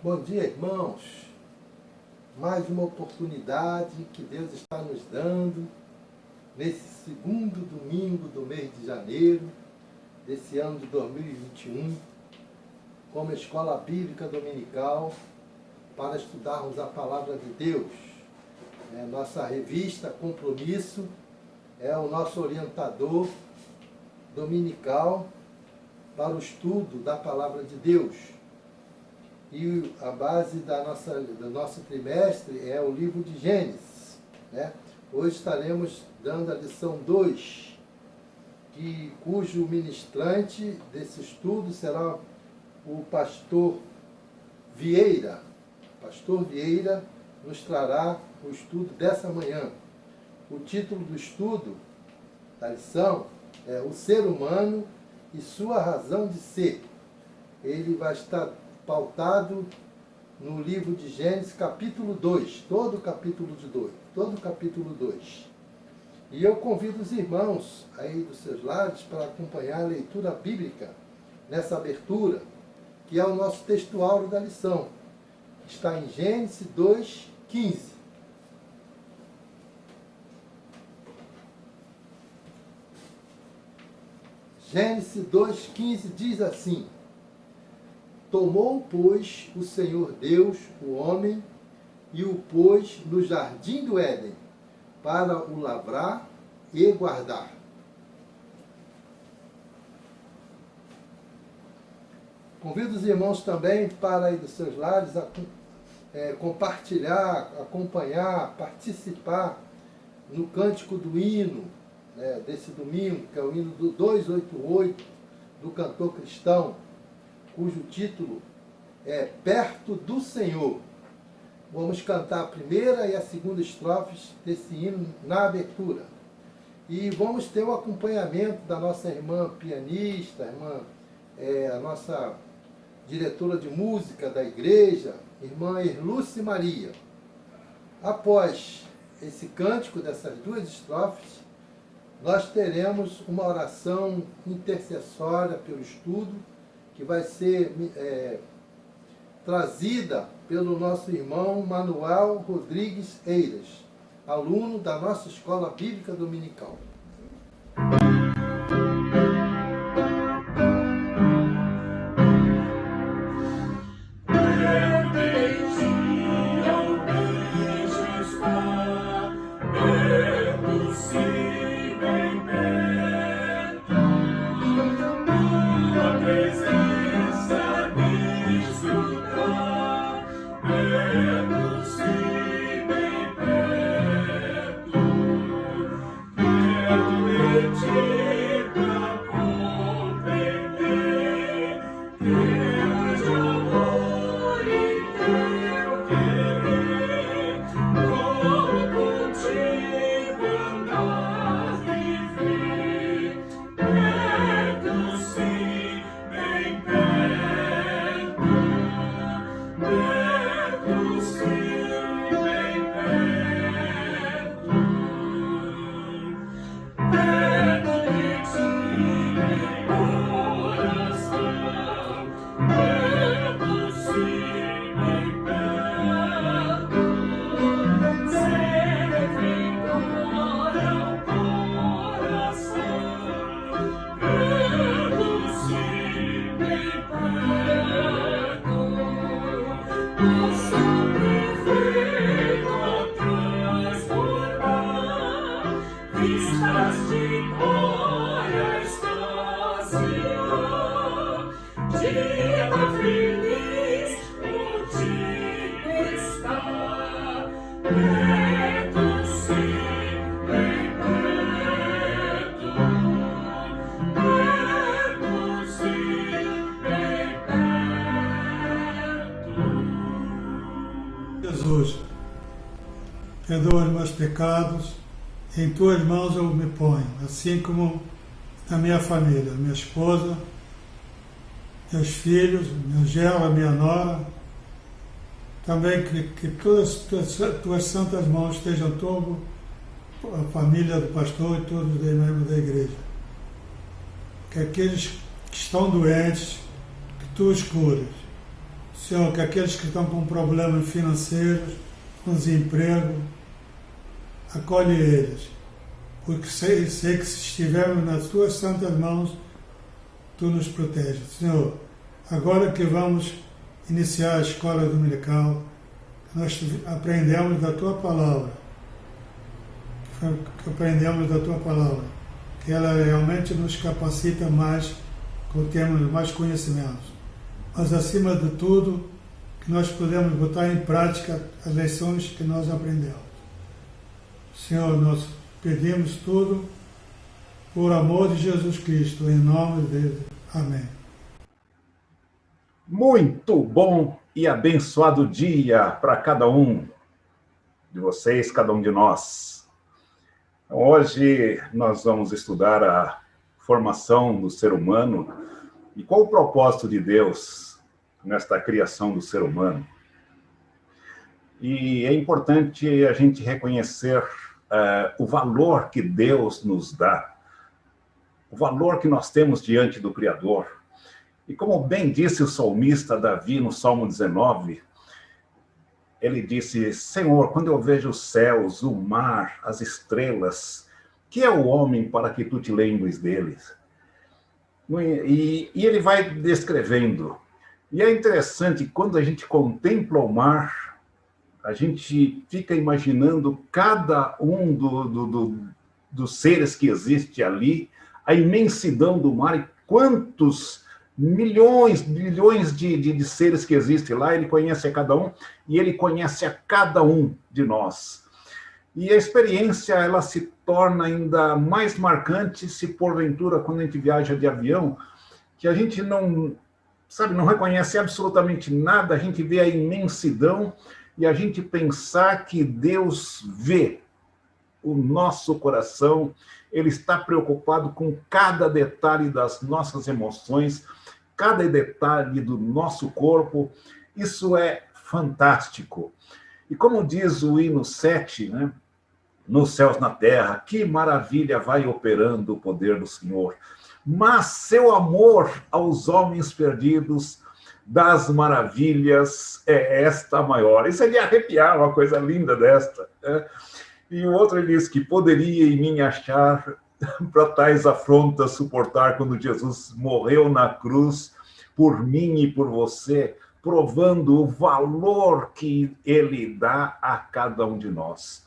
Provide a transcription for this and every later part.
Bom dia, irmãos. Mais uma oportunidade que Deus está nos dando nesse segundo domingo do mês de janeiro desse ano de 2021, como Escola Bíblica Dominical, para estudarmos a Palavra de Deus. Nossa revista Compromisso é o nosso orientador dominical para o estudo da Palavra de Deus. E a base do nosso trimestre é o livro de Gênesis. Hoje estaremos dando a lição 2, cujo ministrante desse estudo será o pastor Vieira. O pastor Vieira nos trará o estudo dessa manhã. O título do estudo, da lição, é O Ser Humano e Sua Razão de Ser. Ele vai estar pautado no livro de Gênesis, capítulo 2, todo o capítulo 2. E eu convido os irmãos aí dos seus lares para acompanhar a leitura bíblica nessa abertura, que é o nosso textuário da lição. Está em Gênesis 2:15. Gênesis 2:15 diz assim: Tomou, pois, o Senhor Deus o homem e o pôs no jardim do Éden, para o lavrar e guardar. Convido os irmãos também para ir dos seus lares compartilhar, acompanhar, participar no cântico do hino desse domingo, que é o hino do 288 do cantor cristão, cujo título é Perto do Senhor. Vamos cantar a primeira e a segunda estrofes desse hino na abertura. E vamos ter o acompanhamento da nossa irmã pianista, a nossa diretora de música da igreja, irmã Erluce Maria. Após esse cântico dessas duas estrofes, nós teremos uma oração intercessória pelo estudo, que vai ser trazida pelo nosso irmão Manuel Rodrigues Eiras, aluno da nossa Escola Bíblica Dominical. Jesus, perdoa os meus pecados, em tuas mãos eu me ponho, assim como na minha família, minha esposa, meus filhos, meu genro, a minha nora. Também que todas as tuas santas mãos estejam todo a família do pastor e todos os membros da igreja. Que aqueles que estão doentes, que tu os cures. Senhor, que aqueles que estão com problemas financeiros, com desemprego, acolhe eles, porque sei que se estivermos nas tuas santas mãos, tu nos proteges. Senhor, agora que vamos iniciar a escola dominical, nós aprendemos da tua palavra, que ela realmente nos capacita mais, com termos mais conhecimentos. Mas, acima de tudo, que nós podemos botar em prática as lições que nós aprendemos. Senhor, nós pedimos tudo por amor de Jesus Cristo, em nome dele. Amém. Muito bom e abençoado dia para cada um de vocês, cada um de nós. Hoje nós vamos estudar a formação do ser humano e qual o propósito de Deus nesta criação do ser humano. E é importante a gente reconhecer o valor que Deus nos dá, o valor que nós temos diante do Criador. E como bem disse o salmista Davi no Salmo 19, ele disse: Senhor, quando eu vejo os céus, o mar, as estrelas, que é o homem para que tu te lembres deles? E ele vai descrevendo. E é interessante, quando a gente contempla o mar, a gente fica imaginando cada um dos seres que existe ali, a imensidão do mar e quantos milhões, bilhões de seres que existem lá. Ele conhece a cada um e ele conhece a cada um de nós. E a experiência, ela se torna ainda mais marcante se porventura, quando a gente viaja de avião, que a gente não reconhece absolutamente nada, a gente vê a imensidão e a gente pensar que Deus vê o nosso coração, ele está preocupado com cada detalhe das nossas emoções, cada detalhe do nosso corpo. Isso é fantástico. E como diz o hino 7, né? Nos céus, na terra, que maravilha vai operando o poder do Senhor. Mas seu amor aos homens perdidos, das maravilhas é esta maior. Isso é de arrepiar, uma coisa linda desta. Né? E o outro ele diz que poderia em mim achar para tais afrontas suportar quando Jesus morreu na cruz por mim e por você, provando o valor que ele dá a cada um de nós.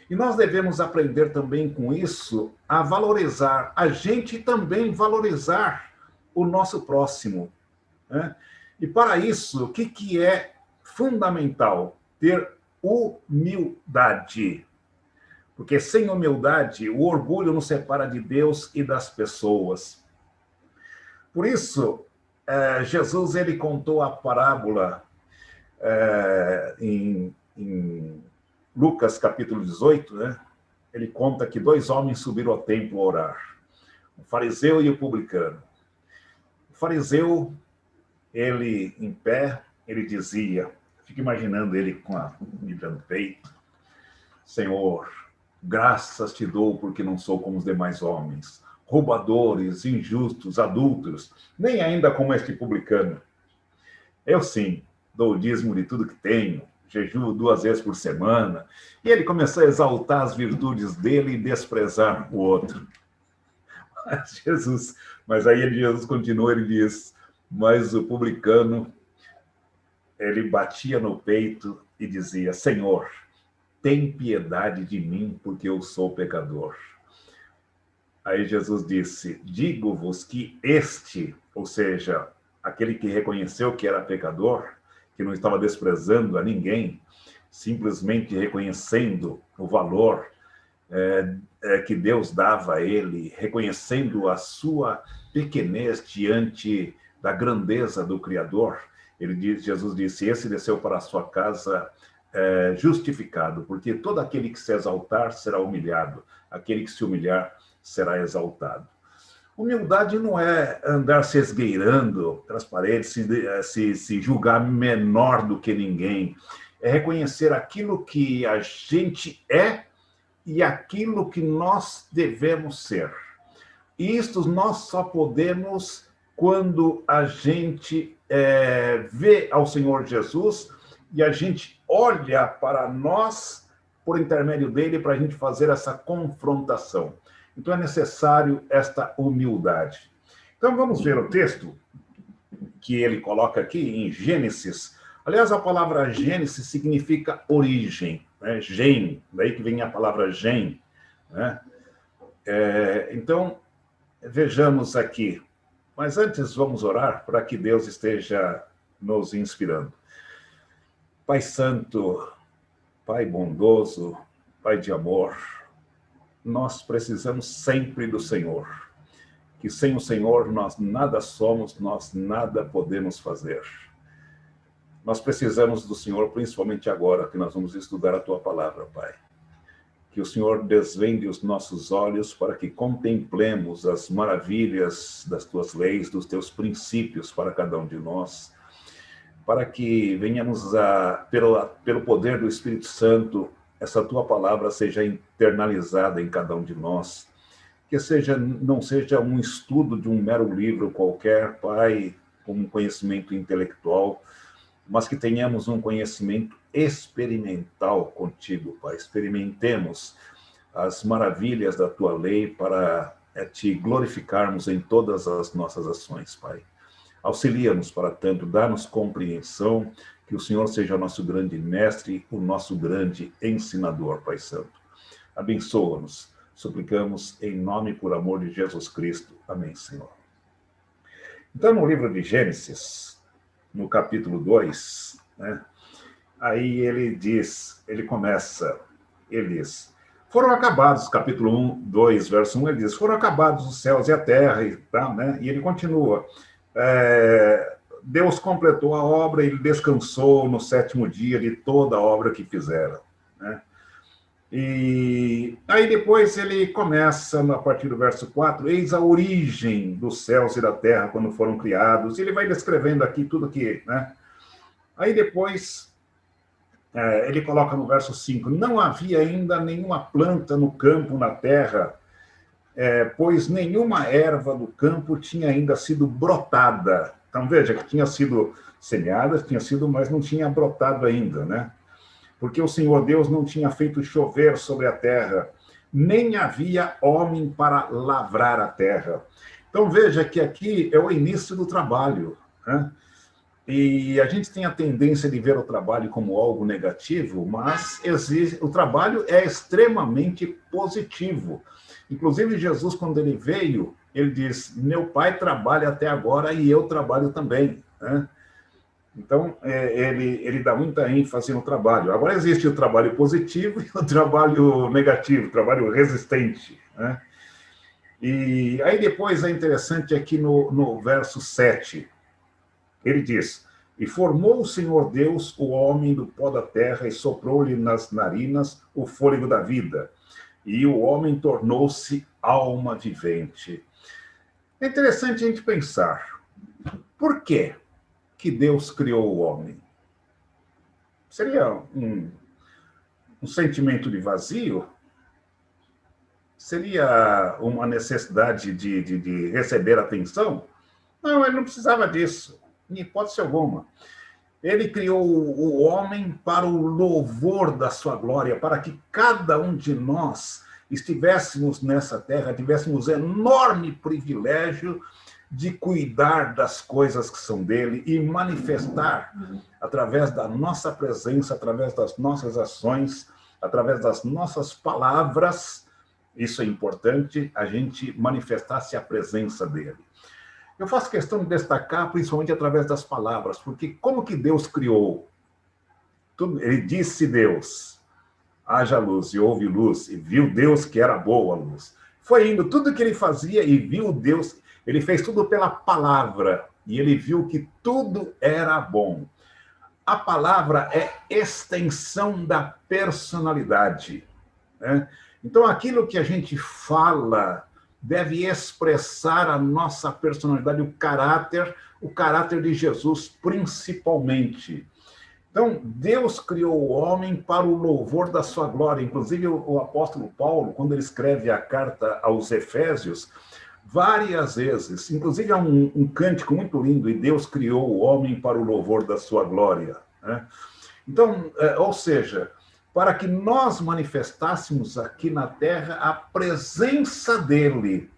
E nós devemos aprender também com isso a valorizar a gente e também valorizar o nosso próximo. Né? E para isso, o que é fundamental? Ter humildade. Porque sem humildade, o orgulho nos separa de Deus e das pessoas. Por isso, Jesus ele contou a parábola em Lucas capítulo 18, né? Ele conta que 2 homens subiram ao templo a orar, o fariseu e o publicano. O fariseu, ele em pé, ele dizia, fica imaginando ele com a Bíblia no peito: Senhor, graças te dou porque não sou como os demais homens, roubadores, injustos, adúlteros, nem ainda como este publicano. Eu sim, dou o dízimo de tudo que tenho, jejuo 2 vezes por semana. E ele começou a exaltar as virtudes dele e desprezar o outro. Mas aí Jesus continua, ele diz, mas o publicano, ele batia no peito e dizia: Senhor, tem piedade de mim, porque eu sou pecador. Aí Jesus disse: digo-vos que este, ou seja, aquele que reconheceu que era pecador, que não estava desprezando a ninguém, simplesmente reconhecendo o valor que Deus dava a ele, reconhecendo a sua pequenez diante da grandeza do Criador. Jesus disse: esse desceu para a sua casa justificado, porque todo aquele que se exaltar será humilhado, aquele que se humilhar será exaltado. Humildade não é andar se esgueirando pelas paredes, se julgar menor do que ninguém. É reconhecer aquilo que a gente é e aquilo que nós devemos ser. E isto nós só podemos quando a gente vê ao Senhor Jesus e a gente olha para nós por intermédio dele para a gente fazer essa confrontação. Então é necessário esta humildade. Então vamos ver o texto que ele coloca aqui em Gênesis. Aliás, a palavra Gênesis significa origem, né? Gen, daí que vem a palavra gen, né? Então, vejamos aqui. Mas antes vamos orar para que Deus esteja nos inspirando. Pai Santo, Pai bondoso, Pai de amor, nós precisamos sempre do Senhor. Que sem o Senhor nós nada somos, nós nada podemos fazer. Nós precisamos do Senhor, principalmente agora que nós vamos estudar a Tua palavra, Pai. Que o Senhor desvende os nossos olhos para que contemplemos as maravilhas das Tuas leis, dos Teus princípios para cada um de nós, para que venhamos pelo poder do Espírito Santo, essa Tua palavra seja internalizada em cada um de nós, que não seja um estudo de um mero livro qualquer, Pai, com um conhecimento intelectual, mas que tenhamos um conhecimento experimental contigo, Pai. Experimentemos as maravilhas da Tua lei para Te glorificarmos em todas as nossas ações, Pai. Auxilia-nos para tanto, dá-nos compreensão, que o Senhor seja o nosso grande mestre, o nosso grande ensinador, Pai Santo. Abençoa-nos, suplicamos em nome e por amor de Jesus Cristo. Amém, Senhor. Então, no livro de Gênesis, no capítulo 2, né, aí ele diz, ele diz, foram acabados, capítulo 1, 2, verso 1, ele diz, foram acabados os céus e a terra e tal, né? E ele continua, Deus completou a obra e ele descansou no 7º dia de toda a obra que fizera, né? E aí depois ele começa, a partir do verso 4, eis a origem dos céus e da terra quando foram criados, e ele vai descrevendo aqui tudo que, né? Aí depois ele coloca no verso 5, não havia ainda nenhuma planta no campo, na terra, pois nenhuma erva do campo tinha ainda sido brotada. Então veja que tinha sido semeada, mas não tinha brotado ainda, né? Porque o Senhor Deus não tinha feito chover sobre a terra, nem havia homem para lavrar a terra. Então veja que aqui é o início do trabalho, né? E a gente tem a tendência de ver o trabalho como algo negativo, mas o trabalho é extremamente positivo. Inclusive Jesus, quando ele veio, ele diz, meu pai trabalha até agora e eu trabalho também, né? Então, ele dá muita ênfase no trabalho. Agora existe o trabalho positivo e o trabalho negativo, o trabalho resistente, né? E aí depois é interessante aqui no verso 7, ele diz, e formou o Senhor Deus o homem do pó da terra e soprou-lhe nas narinas o fôlego da vida. E o homem tornou-se alma vivente. É interessante a gente pensar, por quê que Deus criou o homem? Seria um sentimento de vazio? Seria uma necessidade de receber atenção? Não, ele não precisava disso, em hipótese alguma. Ele criou o homem para o louvor da sua glória, para que cada um de nós estivéssemos nessa terra, tivéssemos enorme privilégio de cuidar das coisas que são dele e manifestar, através da nossa presença, através das nossas ações, através das nossas palavras, isso é importante, a gente manifestasse a presença dele. Eu faço questão de destacar, principalmente através das palavras, porque como que Deus criou? Ele disse Deus, haja luz, e houve luz, e viu Deus que era boa a luz. Foi indo tudo que ele fazia e viu Deus. Ele fez tudo pela palavra e ele viu que tudo era bom. A palavra é extensão da personalidade, né? Então, aquilo que a gente fala deve expressar a nossa personalidade, o caráter de Jesus, principalmente. Então, Deus criou o homem para o louvor da sua glória. Inclusive, o apóstolo Paulo, quando ele escreve a carta aos Efésios, várias vezes. Inclusive, há um cântico muito lindo, e Deus criou o homem para o louvor da sua glória, né? Então, ou seja, para que nós manifestássemos aqui na Terra a presença dele.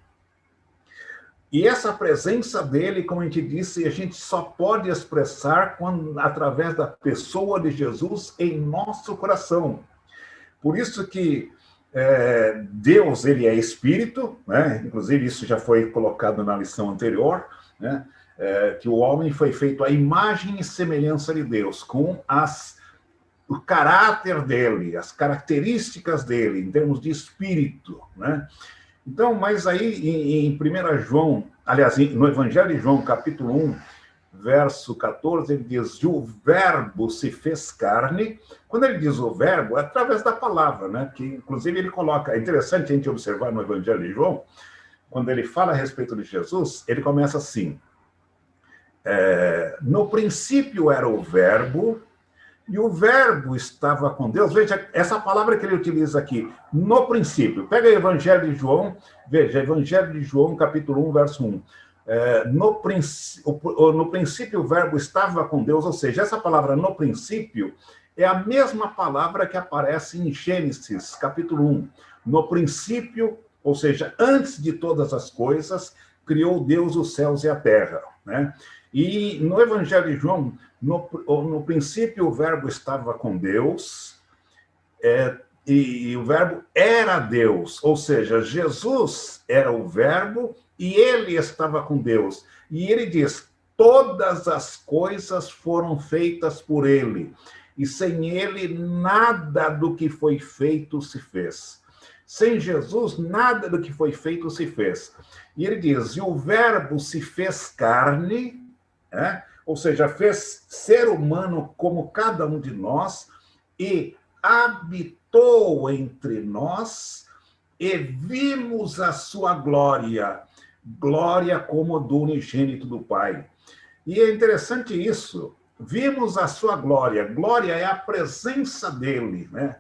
E essa presença dele, como a gente disse, a gente só pode expressar através da pessoa de Jesus em nosso coração. Por isso que Deus, ele é Espírito, né? Inclusive isso já foi colocado na lição anterior, né? Que o homem foi feito à imagem e semelhança de Deus, com o caráter dele, as características dele, em termos de espírito, né? Então, mas aí em 1 João, aliás, no Evangelho de João, capítulo 1, verso 14, ele diz: e o verbo se fez carne. Quando ele diz o verbo, é através da palavra, né? Que inclusive ele coloca, é interessante a gente observar no Evangelho de João, quando ele fala a respeito de Jesus, ele começa assim: no princípio era o verbo, e o verbo estava com Deus. Veja, essa palavra que ele utiliza aqui, no princípio. Pega o Evangelho de João, veja, Evangelho de João, capítulo 1, verso 1. No princípio o verbo estava com Deus, ou seja, essa palavra no princípio é a mesma palavra que aparece em Gênesis, capítulo 1. No princípio, ou seja, antes de todas as coisas, criou Deus os céus e a terra, né? E no Evangelho de João, no princípio o verbo estava com Deus, e o verbo era Deus, ou seja, Jesus era o verbo e ele estava com Deus. E ele diz: todas as coisas foram feitas por ele, e sem ele nada do que foi feito se fez. Sem Jesus, nada do que foi feito se fez. E ele diz: e o verbo se fez carne, ou seja, fez ser humano como cada um de nós, e habitou entre nós, e vimos a sua glória, glória como do unigênito do Pai. E é interessante isso, vimos a sua glória, glória é a presença dele, né?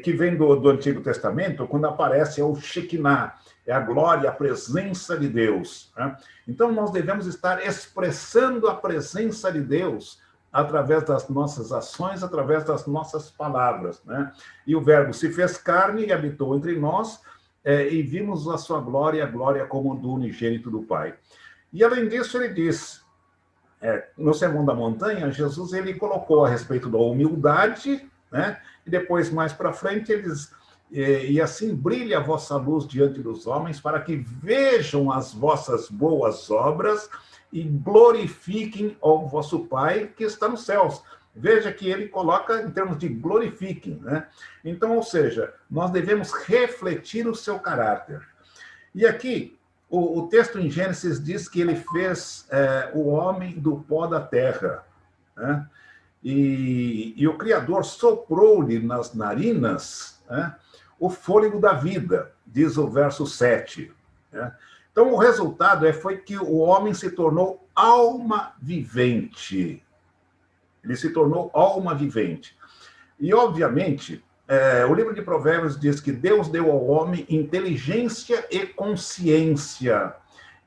Que vem do Antigo Testamento, quando aparece o Shekinah, é a glória, a presença de Deus, né? Então, nós devemos estar expressando a presença de Deus através das nossas ações, através das nossas palavras, né? E o verbo se fez carne e habitou entre nós, e vimos a sua glória, a glória como do unigênito do Pai. E, além disso, ele diz, no Sermão da Montanha, Jesus ele colocou a respeito da humildade, né? E depois, mais para frente, ele diz: e assim brilha a vossa luz diante dos homens, para que vejam as vossas boas obras e glorifiquem ao vosso Pai que está nos céus. Veja que ele coloca em termos de glorifiquem, né? Então, ou seja, nós devemos refletir o seu caráter. E aqui, o texto em Gênesis diz que ele fez o homem do pó da terra, né? E o Criador soprou-lhe nas narinas, né, o fôlego da vida, diz o verso 7. Né? Então, o resultado foi que o homem se tornou alma vivente. Ele se tornou alma vivente. E, obviamente, o livro de Provérbios diz que Deus deu ao homem inteligência e consciência.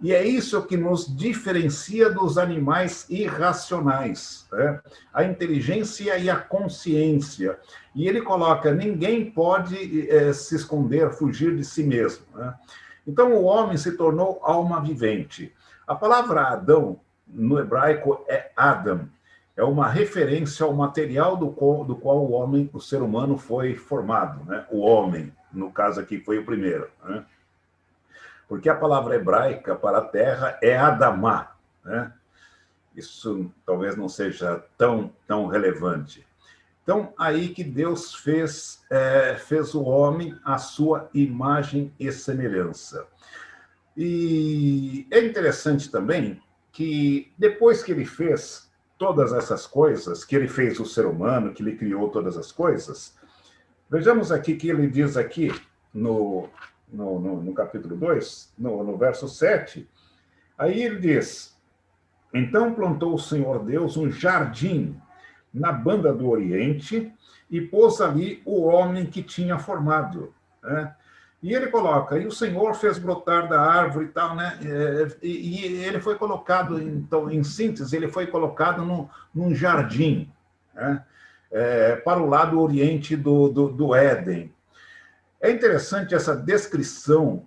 E é isso que nos diferencia dos animais irracionais, né? A inteligência e a consciência. E ele coloca: ninguém pode se esconder, fugir de si mesmo, né? Então, o homem se tornou alma vivente. A palavra Adão, no hebraico, é Adam. É uma referência ao material do qual o homem, o ser humano, foi formado, né? O homem, no caso aqui, foi o primeiro, né? Porque a palavra hebraica para a terra é Adamá, né? Isso talvez não seja tão relevante. Então, aí que Deus fez o homem à sua imagem e semelhança. E é interessante também que depois que ele fez todas essas coisas, que ele fez o ser humano, que ele criou todas as coisas, vejamos aqui que ele diz aqui no capítulo 2, no verso 7, aí ele diz: então plantou o Senhor Deus um jardim na banda do Oriente e pôs ali o homem que tinha formado, né? E ele coloca, e o Senhor fez brotar da árvore e tal, né? E ele foi colocado, então, em síntese, ele foi colocado num jardim, né? Para o lado oriente do Éden. É interessante essa descrição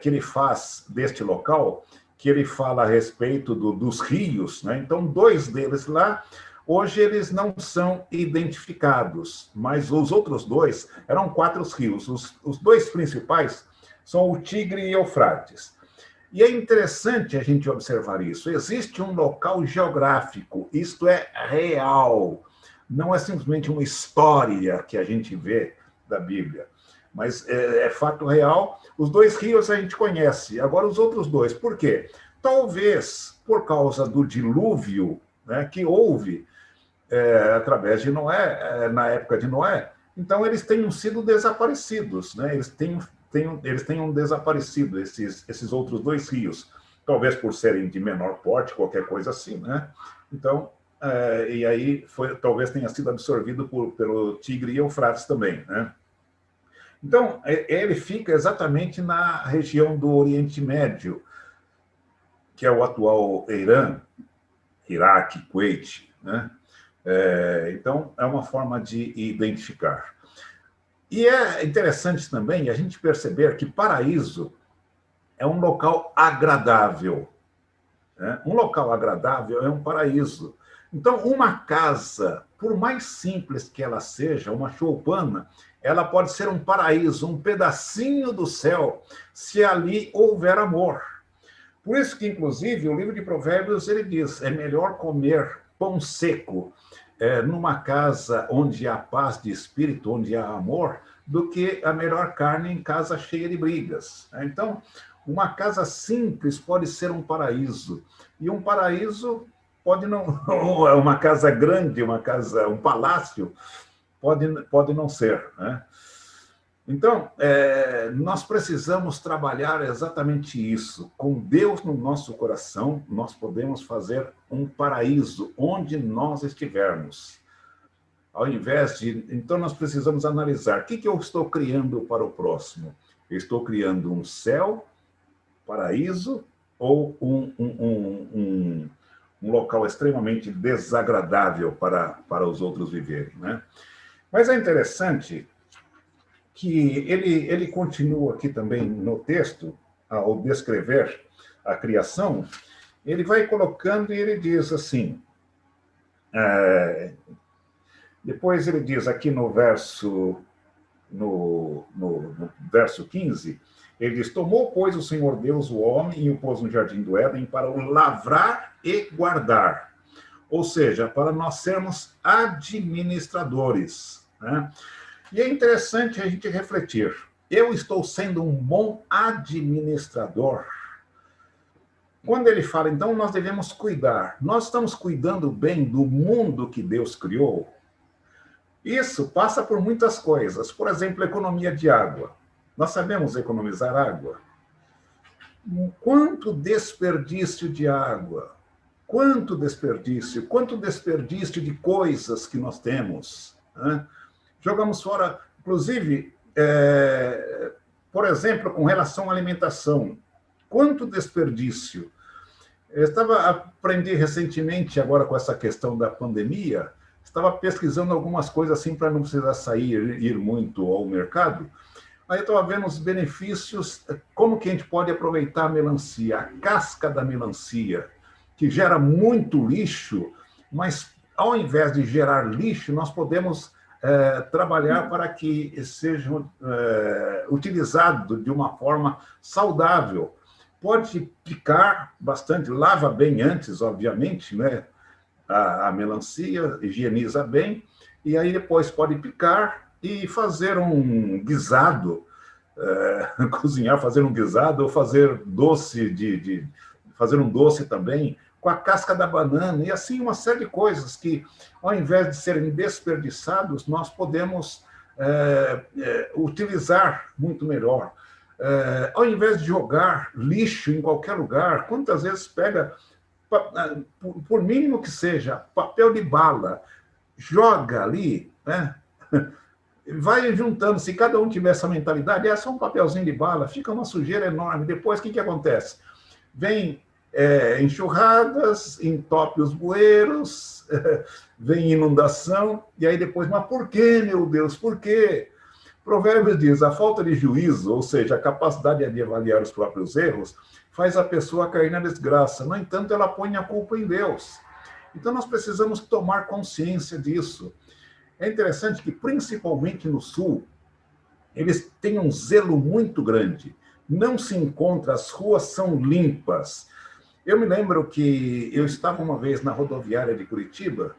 que ele faz deste local, que ele fala a respeito dos rios, né? Então, 2 deles lá, hoje eles não são identificados, mas os outros 2 eram 4 rios. Os 2 principais são o Tigre e Eufrates. E é interessante a gente observar isso. Existe um local geográfico, isto é real. Não é simplesmente uma história que a gente vê da Bíblia, mas é fato real. Os 2 rios a gente conhece. Agora, os outros 2, por quê? Talvez por causa do dilúvio, né, que houve através de Noé, na época de Noé, então eles tenham sido desaparecidos, né? Eles tenham desaparecido, esses outros 2 rios, talvez por serem de menor porte, qualquer coisa assim, né? Então, e aí talvez tenha sido absorvido pelo Tigre e Eufrates também, né? Então, ele fica exatamente na região do Oriente Médio, que é o atual Irã, Iraque, Kuwait, né? Então, é uma forma de identificar. E é interessante também a gente perceber que paraíso é um local agradável, né? Um local agradável é um paraíso. Então, uma casa, por mais simples que ela seja, uma choupana, ela pode ser um paraíso, um pedacinho do céu, se ali houver amor. Por isso que, inclusive, o livro de Provérbios, ele diz, é melhor comer pão seco numa casa onde há paz de espírito, onde há amor, do que a melhor carne em casa cheia de brigas. Então, uma casa simples pode ser um paraíso. E um paraíso pode não... Uma casa grande, um palácio, pode não ser, né? Então, nós precisamos trabalhar exatamente isso. Com Deus no nosso coração, nós podemos fazer um paraíso onde nós estivermos. Ao invés de... Então, nós precisamos analisar o que eu estou criando para o próximo. Eu estou criando um céu, paraíso, ou um local extremamente desagradável para os outros viverem, né? Mas é interessante que ele continua aqui também no texto, ao descrever a criação, ele vai colocando e ele diz assim, depois ele diz aqui no verso 15, ele diz, tomou, pois, o Senhor Deus o homem e o pôs no jardim do Éden para o lavrar e guardar, ou seja, para nós sermos administradores, né? E é interessante a gente refletir. Eu estou sendo um bom administrador? Quando ele fala, então, nós devemos cuidar. Nós estamos cuidando bem do mundo que Deus criou? Isso passa por muitas coisas. Por exemplo, economia de água. Nós sabemos economizar água? Quanto desperdício de água? Quanto desperdício de coisas que nós temos, né? Jogamos fora, inclusive, por exemplo, com relação à alimentação. Quanto desperdício. Eu aprendi recentemente, agora com essa questão da pandemia, estava pesquisando algumas coisas assim para não precisar ir muito ao mercado. Aí eu estava vendo os benefícios, como que a gente pode aproveitar a melancia, a casca da melancia, que gera muito lixo, mas ao invés de gerar lixo, nós podemos trabalhar para que seja utilizado de uma forma saudável. Pode picar bastante, lava bem antes, obviamente, né? A melancia, higieniza bem, e aí depois pode picar e fazer um guisado, cozinhar, fazer um guisado, ou fazer doce, fazer um doce também, com a casca da banana, e assim uma série de coisas que, ao invés de serem desperdiçados, nós podemos utilizar muito melhor. Ao invés de jogar lixo em qualquer lugar, quantas vezes pega, por mínimo que seja, papel de bala, joga ali, né? vai juntando. Se cada um tiver essa mentalidade, é só um papelzinho de bala, fica uma sujeira enorme. Depois, o que acontece? Vem enxurradas, entope os bueiros, vem inundação, e aí depois, mas por quê, meu Deus, por quê? Provérbios diz, a falta de juízo, ou seja, a capacidade de avaliar os próprios erros, faz a pessoa cair na desgraça. No entanto, ela põe a culpa em Deus. Então, nós precisamos tomar consciência disso. É interessante que, principalmente no Sul, eles têm um zelo muito grande. Não se encontra, as ruas são limpas. Eu me lembro que eu estava uma vez na rodoviária de Curitiba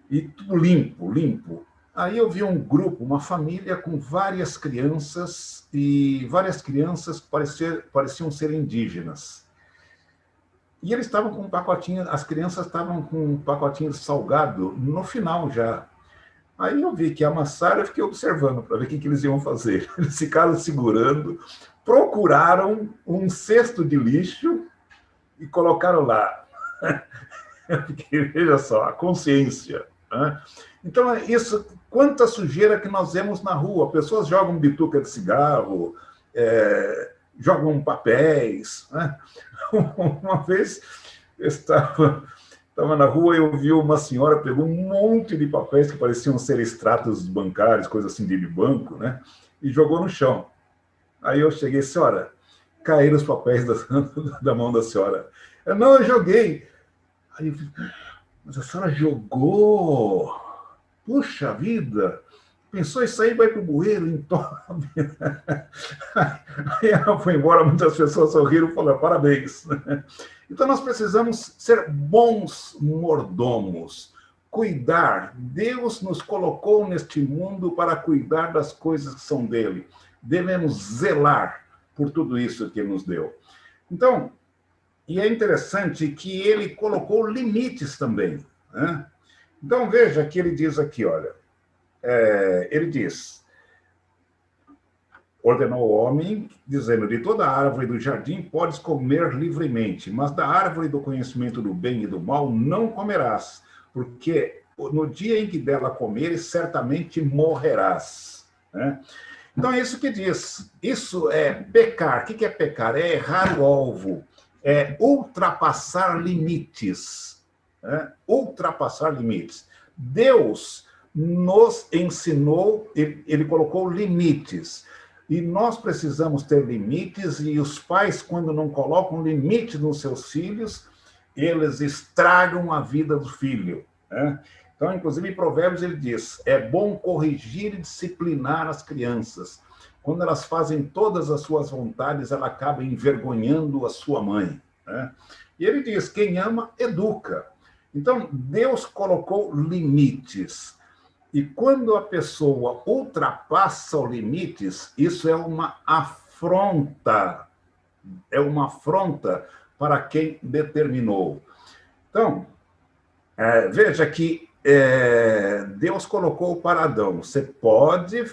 e tudo limpo, limpo. Aí eu vi um grupo, uma família com várias crianças, e várias crianças pareciam ser indígenas. E eles estavam com um pacotinho, as crianças estavam com um pacotinho de salgado no final já. Aí eu vi que amassaram, eu fiquei observando para ver o que eles iam fazer. Eles ficaram segurando, procuraram um cesto de lixo e colocaram lá. Eu fiquei, veja só, a consciência. Né? Então, é isso, quanta sujeira que nós vemos na rua. Pessoas jogam bituca de cigarro, jogam papéis. Né? Uma vez eu estava na rua e eu vi uma senhora pegou um monte de papéis que pareciam ser extratos bancários, coisas assim de banco, né? E jogou no chão. Aí eu cheguei, senhora, caíram os papéis da mão da senhora. Não, eu joguei. Aí eu falei, mas a senhora jogou? Puxa vida! Pensou isso aí, vai para o bueiro, entope. Aí ela foi embora, muitas pessoas sorriram e falaram, parabéns. Então nós precisamos ser bons mordomos, cuidar. Deus nos colocou neste mundo para cuidar das coisas que são dele. Devemos zelar por tudo isso que ele nos deu. Então, e é interessante que ele colocou limites também. Né? Então veja que ele diz aqui, olha, ele diz, ordenou o homem, dizendo, de toda árvore do jardim podes comer livremente, mas da árvore do conhecimento do bem e do mal não comerás, porque no dia em que dela comeres, certamente morrerás. Né? Então é isso que diz, isso é pecar. O que é pecar? É errar o alvo, é ultrapassar limites. Né? Ultrapassar limites. Deus nos ensinou, ele colocou limites. E nós precisamos ter limites, e os pais, quando não colocam limites nos seus filhos, eles estragam a vida do filho. Né? Então, inclusive, em Provérbios ele diz, é bom corrigir e disciplinar as crianças. Quando elas fazem todas as suas vontades, ela acaba envergonhando a sua mãe. Né? E ele diz, quem ama, educa. Então, Deus colocou limites. E quando a pessoa ultrapassa os limites, isso é uma afronta. É uma afronta para quem determinou. Então, veja que Deus colocou para Adão, você pode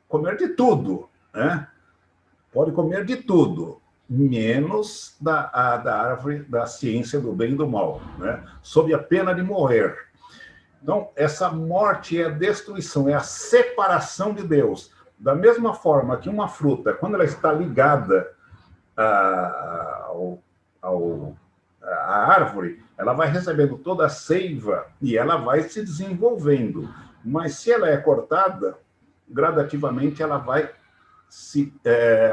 comer de tudo, né? Pode comer de tudo, menos da árvore da ciência do bem e do mal, né? Sob a pena de morrer. Então, essa morte é a destruição, é a separação de Deus. Da mesma forma que uma fruta, quando ela está ligada à árvore, ela vai recebendo toda a seiva e ela vai se desenvolvendo. Mas se ela é cortada, gradativamente ela vai se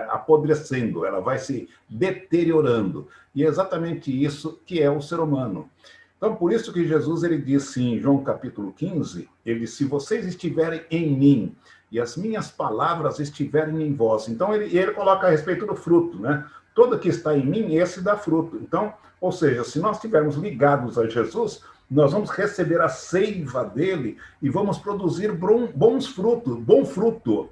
apodrecendo, ela vai se deteriorando. E é exatamente isso que é o ser humano. Então, por isso que Jesus ele disse em João capítulo 15, ele disse, se vocês estiverem em mim e as minhas palavras estiverem em vós. Então, ele coloca a respeito do fruto, né? Todo que está em mim, esse dá fruto. Então, ou seja, se nós estivermos ligados a Jesus, nós vamos receber a seiva dele e vamos produzir bons frutos, bom fruto. O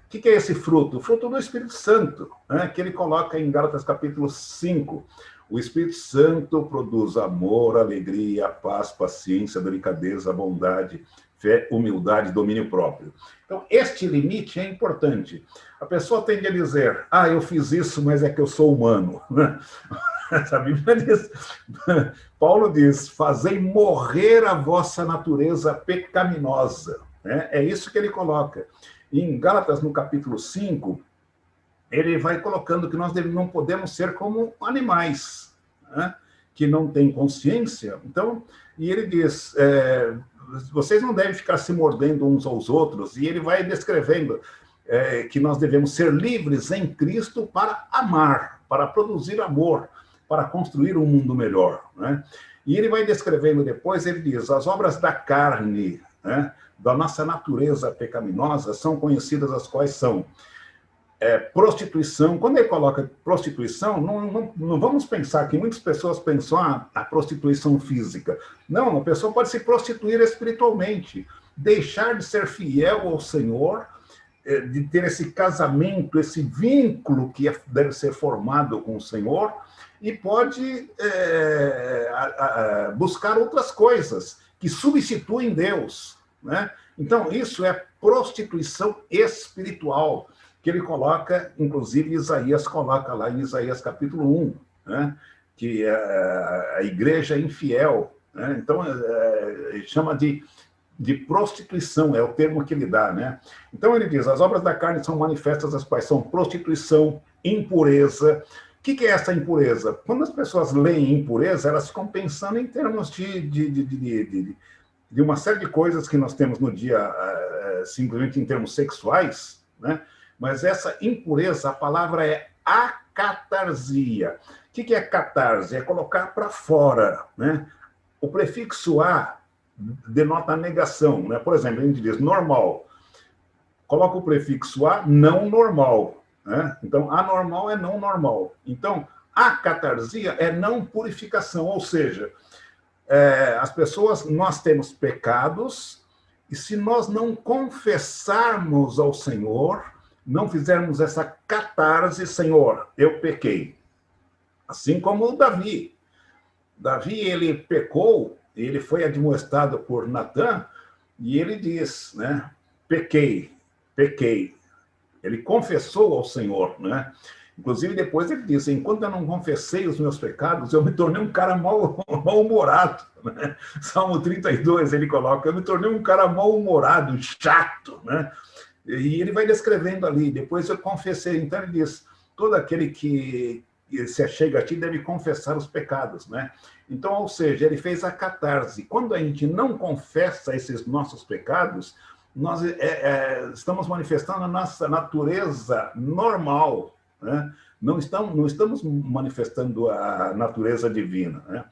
que é esse fruto? O fruto do Espírito Santo, né? Que ele coloca em Gálatas capítulo 5. O Espírito Santo produz amor, alegria, paz, paciência, delicadeza, bondade, fé, humildade, domínio próprio. Então, este limite é importante. A pessoa tende a dizer, eu fiz isso, mas é que eu sou humano. A Bíblia diz, Paulo diz, fazei morrer a vossa natureza pecaminosa. né? É isso que ele coloca. Em Gálatas, no capítulo 5, ele vai colocando que nós não podemos ser como animais, né? Que não têm consciência. Então, e ele diz, vocês não devem ficar se mordendo uns aos outros, e ele vai descrevendo que nós devemos ser livres em Cristo para amar, para produzir amor, para construir um mundo melhor, né? E ele vai descrevendo depois, ele diz, as obras da carne, né, da nossa natureza pecaminosa, são conhecidas, as quais são prostituição. Quando ele coloca prostituição, não vamos pensar que muitas pessoas pensam a prostituição física. Não, a pessoa pode se prostituir espiritualmente, deixar de ser fiel ao Senhor, de ter esse casamento, esse vínculo que deve ser formado com o Senhor, e pode buscar outras coisas que substituem Deus, né? Então, isso é prostituição espiritual, que ele coloca, inclusive Isaías coloca lá em Isaías capítulo 1, né? Que a igreja é infiel, né? Então, ele chama de prostituição, é o termo que ele dá, né? Então ele diz, as obras da carne são manifestas, as quais são prostituição, impureza. O que é essa impureza? Quando as pessoas leem impureza, elas ficam pensando em termos de uma série de coisas que nós temos no dia, simplesmente em termos sexuais, né? Mas essa impureza, a palavra é acatarsia. O que é catarse? É colocar para fora, né? O prefixo a denota a negação, né? Por exemplo, a gente diz normal. Coloca o prefixo a, não normal, né? Então, anormal é não normal. Então, a catarsia é não purificação, ou seja, as pessoas, nós temos pecados, e se nós não confessarmos ao Senhor, não fizermos essa catarse, Senhor, eu pequei. Assim como o Davi. Davi, ele pecou, ele foi admoestado por Natã, e ele diz, né, pequei. Ele confessou ao Senhor, né? Inclusive, depois ele diz, enquanto eu não confessei os meus pecados, eu me tornei um cara mal-humorado, né? Salmo 32, ele coloca, eu me tornei um cara mal-humorado, chato, né? E ele vai descrevendo ali, depois eu confessei. Então ele diz, todo aquele que se achega a ti deve confessar os pecados, né? Então, ou seja, ele fez a catarse. Quando a gente não confessa esses nossos pecados, nós estamos manifestando a nossa natureza normal, né? Não estamos manifestando a natureza divina, né?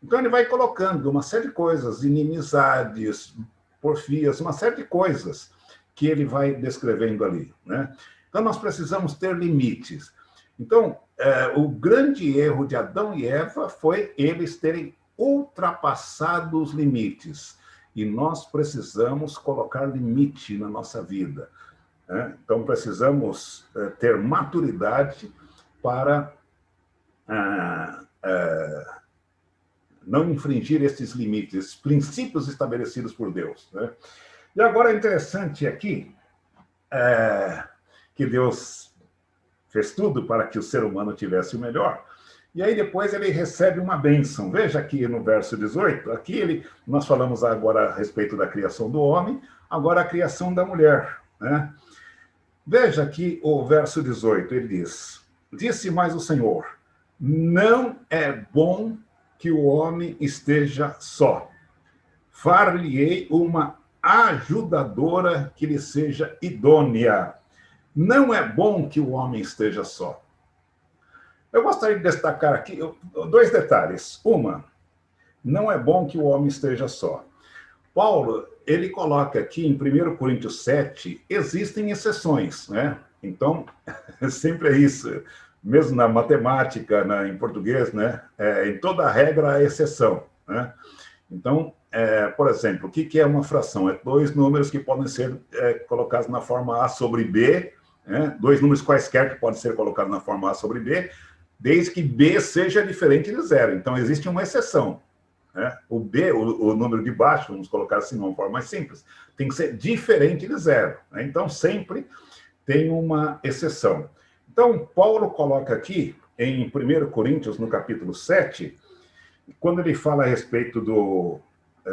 Então ele vai colocando uma série de coisas, inimizades, porfias, uma série de coisas que ele vai descrevendo ali, né? Então nós precisamos ter limites. Então, o grande erro de Adão e Eva foi eles terem ultrapassado os limites. E nós precisamos colocar limite na nossa vida, né? Então, precisamos ter maturidade para não infringir esses limites, esses princípios estabelecidos por Deus, né? E agora é interessante aqui que Deus fez tudo para que o ser humano tivesse o melhor. E aí depois ele recebe uma bênção. Veja aqui no verso 18, aqui nós falamos agora a respeito da criação do homem, agora a criação da mulher, né? Veja aqui o verso 18, ele diz, disse mais o Senhor, não é bom que o homem esteja só. Far-lhe-ei uma ajudadora que lhe seja idônea. Não é bom que o homem esteja só. Eu gostaria de destacar aqui 2 detalhes. Uma, não é bom que o homem esteja só. Paulo, ele coloca aqui em 1 Coríntios 7, existem exceções, né? Então, sempre é isso. Mesmo na matemática, em português, né? Em toda regra há exceção, né? Então, por exemplo, o que é uma fração? É 2 números que podem ser colocados na forma A sobre B, né? 2 números quaisquer que podem ser colocados na forma A sobre B, desde que B seja diferente de 0. Então, existe uma exceção, né? O B, o número de baixo, vamos colocar assim de uma forma mais simples, tem que ser diferente de 0, né? Então, sempre tem uma exceção. Então, Paulo coloca aqui, em 1 Coríntios, no capítulo 7, quando ele fala a respeito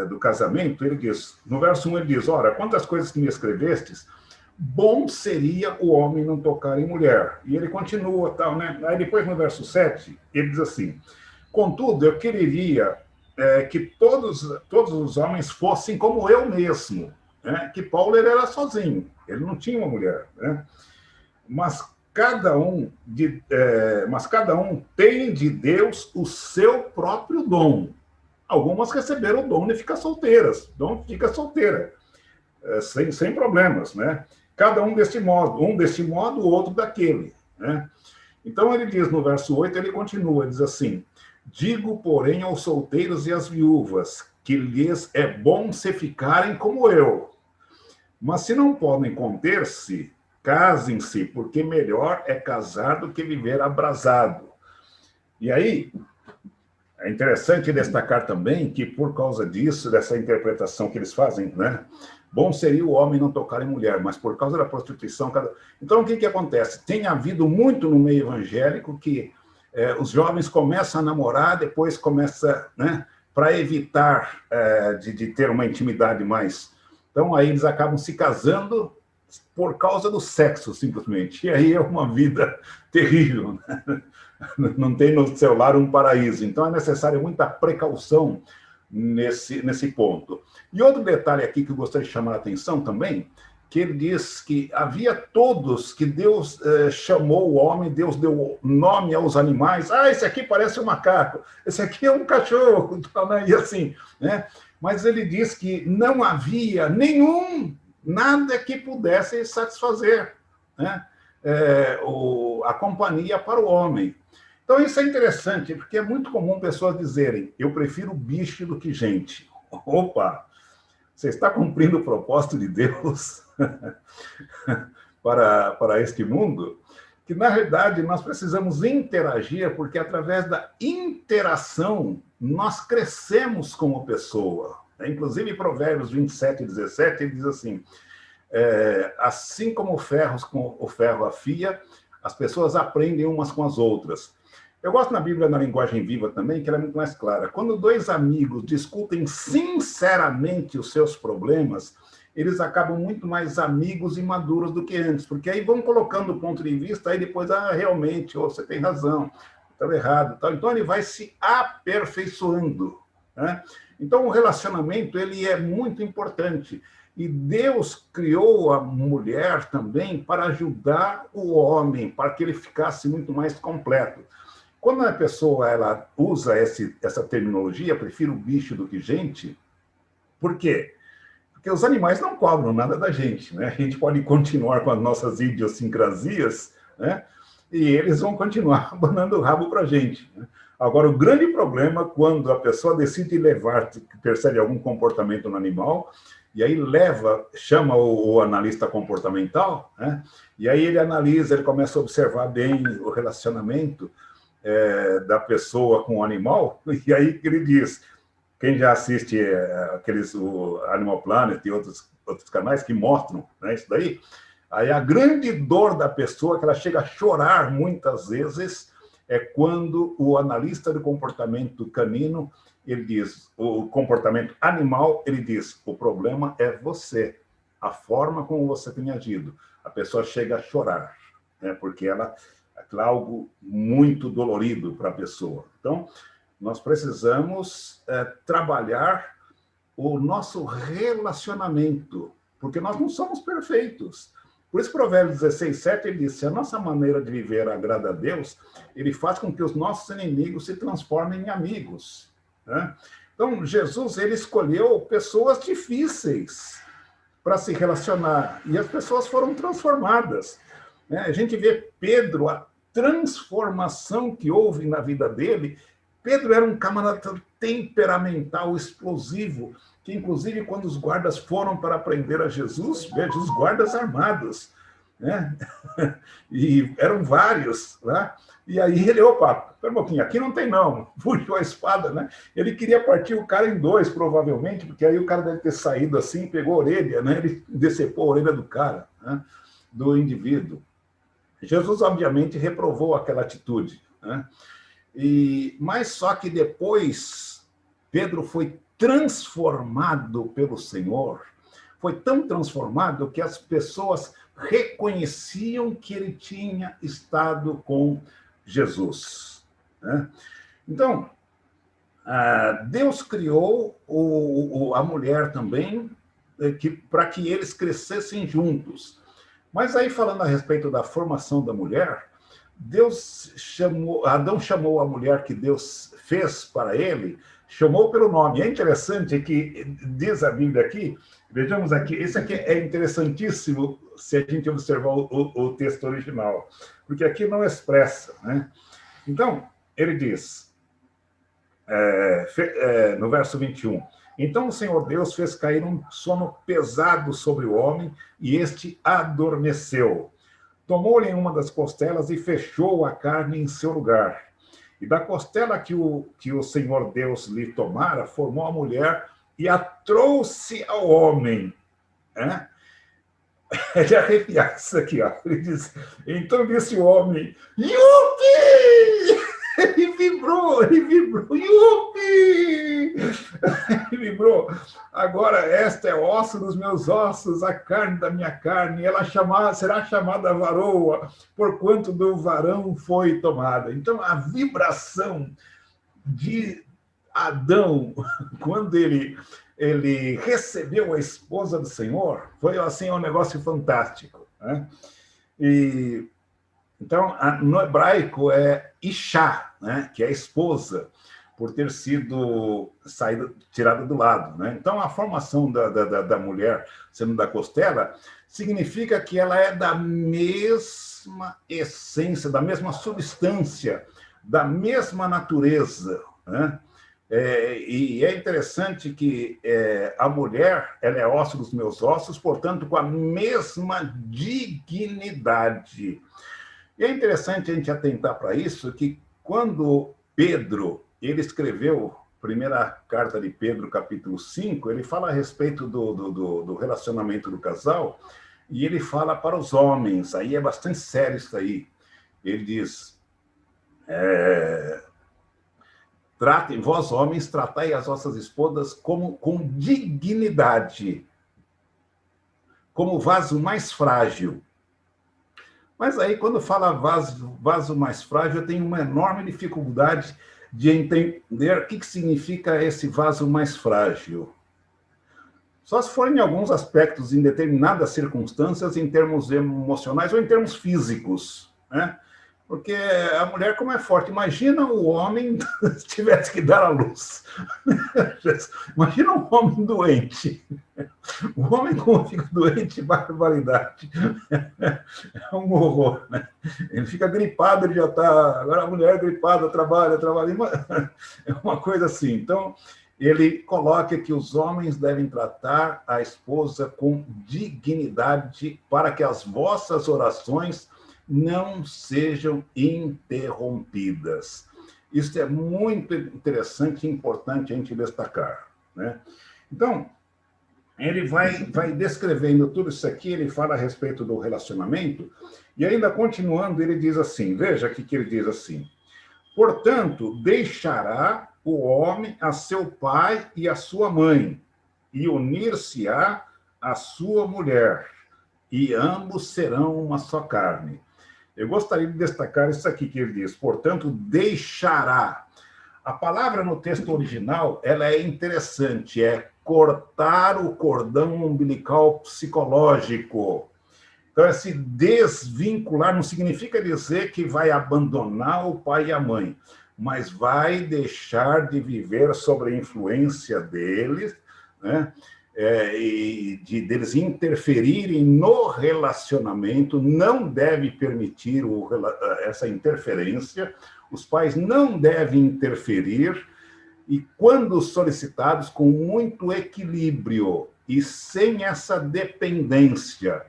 do casamento, ele diz, no verso 1 ele diz, ora, quantas coisas que me escrevestes, bom seria o homem não tocar em mulher. E ele continua, tal, né? Aí depois no verso 7, ele diz assim, contudo, eu quereria que todos os homens fossem como eu mesmo, né? Que Paulo ele era sozinho, ele não tinha uma mulher, né? Mas cada um tem de Deus o seu próprio dom. Algumas receberam o dom de ficar solteiras, dom fica solteira, sem problemas, né? Cada um deste modo, o outro daquele, né? Então ele diz no verso 8, ele continua, diz assim, digo, porém, aos solteiros e às viúvas, que lhes é bom se ficarem como eu. Mas se não podem conter-se, casem-se, porque melhor é casar do que viver abrasado. E aí, é interessante destacar também que, por causa disso, dessa interpretação que eles fazem, né? Bom seria o homem não tocar em mulher, mas por causa da prostituição... Então, o que acontece? Tem havido muito no meio evangélico que os jovens começam a namorar, depois começa, né? Para evitar de ter uma intimidade mais... Então, aí eles acabam se casando por causa do sexo, simplesmente. E aí é uma vida terrível, né? Não tem no seu lar um paraíso. Então, é necessária muita precaução nesse ponto. E outro detalhe aqui que eu gostaria de chamar a atenção também, que ele diz que havia todos que Deus chamou o homem, Deus deu nome aos animais. Ah, esse aqui parece um macaco, esse aqui é um cachorro, e assim, né? Mas ele diz que não havia nada que pudesse satisfazer, né? A companhia para o homem. Então, isso é interessante, porque é muito comum pessoas dizerem, eu prefiro bicho do que gente. Opa! Você está cumprindo o propósito de Deus para este mundo? Que, na verdade, nós precisamos interagir, porque através da interação nós crescemos como pessoa. Inclusive, Provérbios 27:17, ele diz assim, assim como o ferro afia, as pessoas aprendem umas com as outras. Eu gosto na Bíblia, na linguagem viva também, que ela é muito mais clara. Quando dois amigos discutem sinceramente os seus problemas, eles acabam muito mais amigos e maduros do que antes, porque aí vão colocando o ponto de vista, aí depois, realmente, você tem razão, estava errado. Então, ele vai se aperfeiçoando, né? Então, o relacionamento, ele é muito importante. E Deus criou a mulher também para ajudar o homem, para que ele ficasse muito mais completo. Quando a pessoa ela usa essa terminologia, prefiro bicho do que gente, por quê? Porque os animais não cobram nada da gente, né? A gente pode continuar com as nossas idiosincrasias, né? E eles vão continuar abanando o rabo para a gente, né? Agora, o grande problema, quando a pessoa decide percebe algum comportamento no animal, e aí chama o analista comportamental, né? E aí ele analisa, ele começa a observar bem o relacionamento da pessoa com o animal, e aí ele diz, quem já assiste o Animal Planet e outros canais que mostram, né, isso daí, aí a grande dor da pessoa, que ela chega a chorar muitas vezes, é quando o analista do comportamento canino, ele diz, o comportamento animal, ele diz, o problema é você, a forma como você tem agido. A pessoa chega a chorar, né, porque ela é algo muito dolorido para a pessoa. Então, nós precisamos trabalhar o nosso relacionamento, porque nós não somos perfeitos. Por isso, Provérbios 16:7, ele diz, se a nossa maneira de viver agrada a Deus, ele faz com que os nossos inimigos se transformem em amigos, né? Então, Jesus, ele escolheu pessoas difíceis para se relacionar, e as pessoas foram transformadas, né? A gente vê Pedro, a transformação que houve na vida dele. Pedro era um camarada temperamental, explosivo, que inclusive quando os guardas foram para prender a Jesus, veja, os guardas armados, né? E eram vários, né? E aí ele, opa, espera um pouquinho, aqui não tem não, puxou a espada, né? Ele queria partir o cara em dois, provavelmente, porque aí o cara deve ter saído assim, pegou a orelha, né? Ele decepou a orelha do cara, né? Do indivíduo. Jesus, obviamente, reprovou aquela atitude, né? Mas só que depois Pedro foi transformado pelo Senhor, foi tão transformado que as pessoas reconheciam que ele tinha estado com Jesus, né? Então, Deus criou a mulher também para que eles crescessem juntos. Mas aí, falando a respeito da formação da mulher, Adão chamou a mulher que Deus fez para ele, chamou pelo nome. É interessante que diz a Bíblia aqui, vejamos aqui, esse aqui é interessantíssimo se a gente observar o texto original, porque aqui não expressa, né? Então, ele diz, no verso 21, então o Senhor Deus fez cair um sono pesado sobre o homem e este adormeceu. Tomou-lhe uma das costelas e fechou a carne em seu lugar. E da costela que o Senhor Deus lhe tomara, formou a mulher e a trouxe ao homem. Né? É de arrepiar isso aqui, ó. Ele diz, então disse o homem, Yupi! Ele vibrou, Yupi! Ele vibrou. Agora, esta é osso dos meus ossos, a carne da minha carne, ela será chamada varoa, porquanto do varão foi tomada. Então, a vibração de Adão, quando ele recebeu a esposa do Senhor, foi assim um negócio fantástico, né? Então, no hebraico é Ishá, né? Que é a esposa, por ter sido tirada do lado, né? Então, a formação da mulher sendo da costela significa que ela é da mesma essência, da mesma substância, da mesma natureza, né? E é interessante que a mulher, ela é osso dos meus ossos, portanto, com a mesma dignidade. E é interessante a gente atentar para isso, que quando Pedro, ele escreveu a primeira carta de Pedro, capítulo 5, ele fala a respeito do relacionamento do casal, e ele fala para os homens, aí é bastante sério isso aí. Ele diz, vós homens, tratai as vossas esposas com dignidade, como vaso mais frágil. Mas aí, quando fala vaso mais frágil, eu tenho uma enorme dificuldade de entender o que significa esse vaso mais frágil. Só se for em alguns aspectos, em determinadas circunstâncias, em termos emocionais ou em termos físicos, né? Porque a mulher, como é forte, imagina o homem se tivesse que dar à luz. Imagina um homem doente. O homem como fica doente, barbaridade. É um horror, né? Ele fica gripado, ele já está... Agora a mulher gripada, trabalha. É uma coisa assim. Então, ele coloca que os homens devem tratar a esposa com dignidade para que as vossas orações não sejam interrompidas. Isso é muito interessante e importante a gente destacar, né? Então, ele vai descrevendo tudo isso aqui, ele fala a respeito do relacionamento, e ainda continuando, ele diz assim, veja aqui que ele diz assim, portanto, deixará o homem a seu pai e a sua mãe, e unir-se-á a sua mulher, e ambos serão uma só carne. Eu gostaria de destacar isso aqui que ele diz, portanto, deixará. A palavra no texto original, ela é interessante, é cortar o cordão umbilical psicológico. Então, esse desvincular não significa dizer que vai abandonar o pai e a mãe, mas vai deixar de viver sob a influência deles, né? E deles interferirem no relacionamento, não deve permitir essa interferência, os pais não devem interferir, e quando solicitados, com muito equilíbrio e sem essa dependência,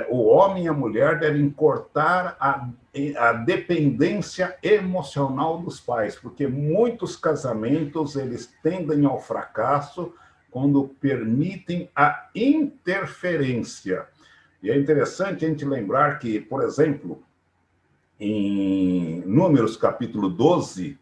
o homem e a mulher devem cortar a dependência emocional dos pais, porque muitos casamentos eles tendem ao fracasso quando permitem a interferência. E é interessante a gente lembrar que, por exemplo, em Números, capítulo 12,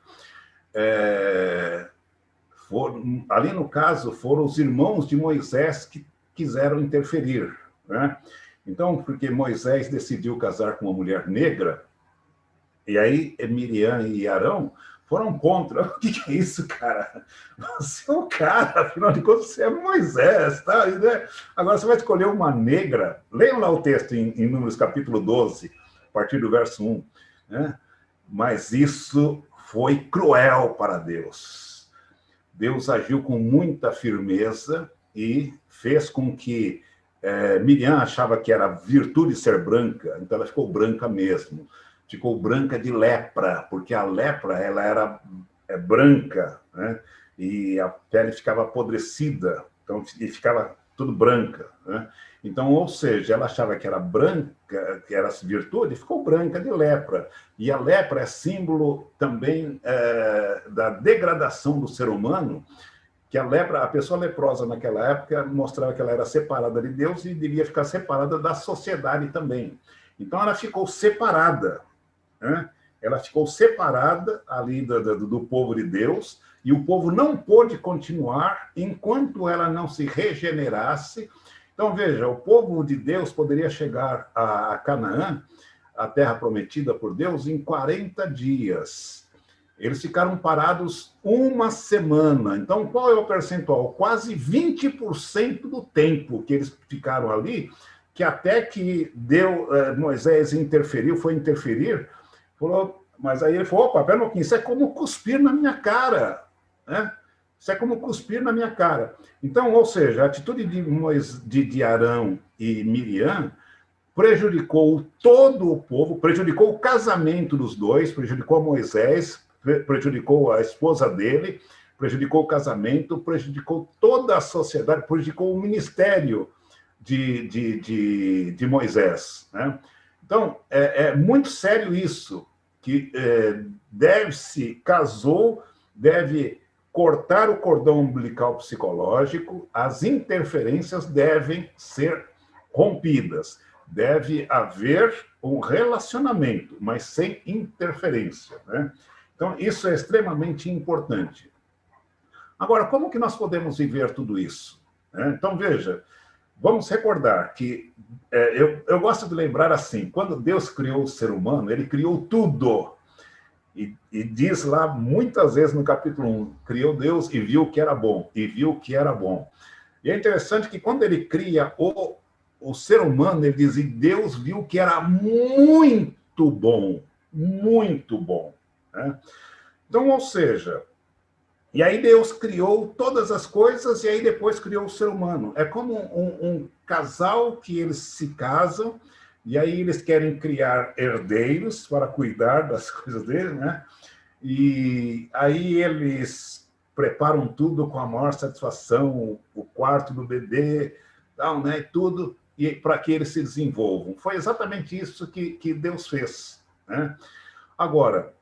ali no caso, foram os irmãos de Moisés que quiseram interferir, né? Então, porque Moisés decidiu casar com uma mulher negra, e aí Miriam e Arão foram contra. O que é isso, cara? Você é o cara, afinal de contas, você é Moisés, tá? Agora você vai escolher uma negra. Leiam lá o texto em Números capítulo 12, a partir do verso 1, né? Mas isso foi cruel para Deus. Deus agiu com muita firmeza e fez com que Miriam achava que era virtude ser branca, então ela ficou branca mesmo. Ficou branca de lepra, porque a lepra ela era branca, né? E a pele ficava apodrecida, então, e ficava tudo branca, né? Então, ou seja, ela achava que era branca, que era virtude, ficou branca de lepra. E a lepra é símbolo também da degradação do ser humano, que a pessoa leprosa naquela época mostrava que ela era separada de Deus e devia ficar separada da sociedade também. Então, ela ficou separada, né? Ela ficou separada ali do povo de Deus, e o povo não pôde continuar enquanto ela não se regenerasse. Então, veja, o povo de Deus poderia chegar a Canaã, a terra prometida por Deus, em 40 dias. Eles ficaram parados uma semana. Então, qual é o percentual? Quase 20% do tempo que eles ficaram ali, que até que Moisés foi interferir, falou, mas aí ele falou, opa, pera um pouquinho, isso é como cuspir na minha cara, né? Isso é como cuspir na minha cara. Então, ou seja, a atitude de Arão e Miriam prejudicou todo o povo, prejudicou o casamento dos dois, prejudicou Moisés, prejudicou a esposa dele, prejudicou o casamento, prejudicou toda a sociedade, prejudicou o ministério de Moisés, né? Então, é muito sério isso, que deve cortar o cordão umbilical psicológico, as interferências devem ser rompidas, deve haver um relacionamento, mas sem interferência, né? Então, isso é extremamente importante. Agora, como que nós podemos viver tudo isso, né? Então, veja, vamos recordar que, eu gosto de lembrar assim, quando Deus criou o ser humano, ele criou tudo. E diz lá, muitas vezes no capítulo 1, criou Deus e viu que era bom, e viu que era bom. E é interessante que quando ele cria o ser humano, ele diz, e Deus viu que era muito bom, né? Então, ou seja, e aí Deus criou todas as coisas e aí depois criou o ser humano. É como um casal que eles se casam e aí eles querem criar herdeiros para cuidar das coisas deles, né? E aí eles preparam tudo com a maior satisfação, o quarto do bebê, tal, né? Tudo, e para que eles se desenvolvam. Foi exatamente isso que Deus fez, né? Agora,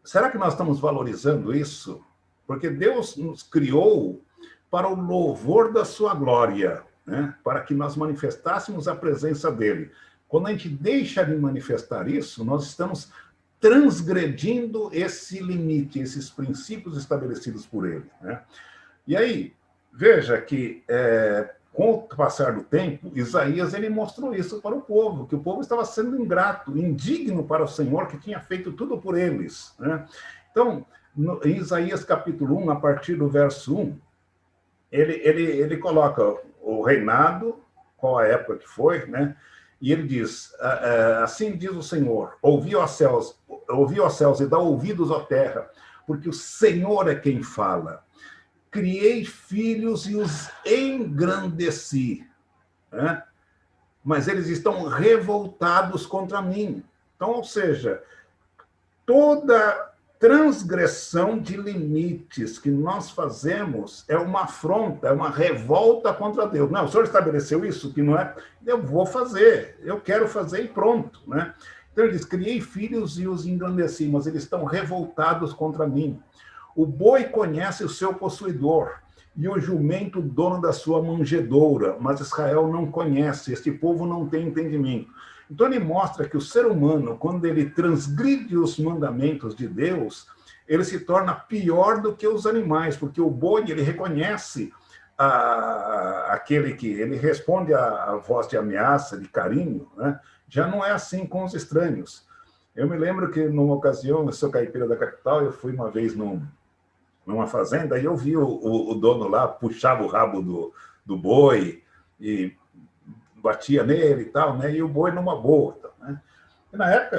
será que nós estamos valorizando isso? Porque Deus nos criou para o louvor da sua glória, né? Para que nós manifestássemos a presença dele. Quando a gente deixa de manifestar isso, nós estamos transgredindo esse limite, esses princípios estabelecidos por ele, né? E aí, veja que, com o passar do tempo, Isaías ele mostrou isso para o povo, que o povo estava sendo ingrato, indigno para o Senhor, que tinha feito tudo por eles, né? Então, em Isaías capítulo 1, a partir do verso 1, ele coloca o reinado, qual a época que foi, né? E ele diz, assim diz o Senhor, ouvi, ó céus, e dá ouvidos, ó terra, porque o Senhor é quem fala. Criei filhos e os engrandeci, né? Mas eles estão revoltados contra mim. Então, ou seja, toda transgressão de limites que nós fazemos é uma afronta, é uma revolta contra Deus. Não, o Senhor estabeleceu isso, que não é... Eu vou fazer, eu quero fazer e pronto, né? Então ele diz, criei filhos e os engrandeci, mas eles estão revoltados contra mim. O boi conhece o seu possuidor, e o jumento o dono da sua manjedoura, mas Israel não conhece, este povo não tem entendimento. Então ele mostra que o ser humano, quando ele transgride os mandamentos de Deus, ele se torna pior do que os animais, porque o boi, ele reconhece aquele que ele responde à voz de ameaça, de carinho, né? Já não é assim com os estranhos. Eu me lembro que, numa ocasião, eu sou caipira da capital, eu fui uma vez numa fazenda e eu vi o dono lá, puxava o rabo do boi e batia nele e tal, né? E o boi numa boa. Né? E na época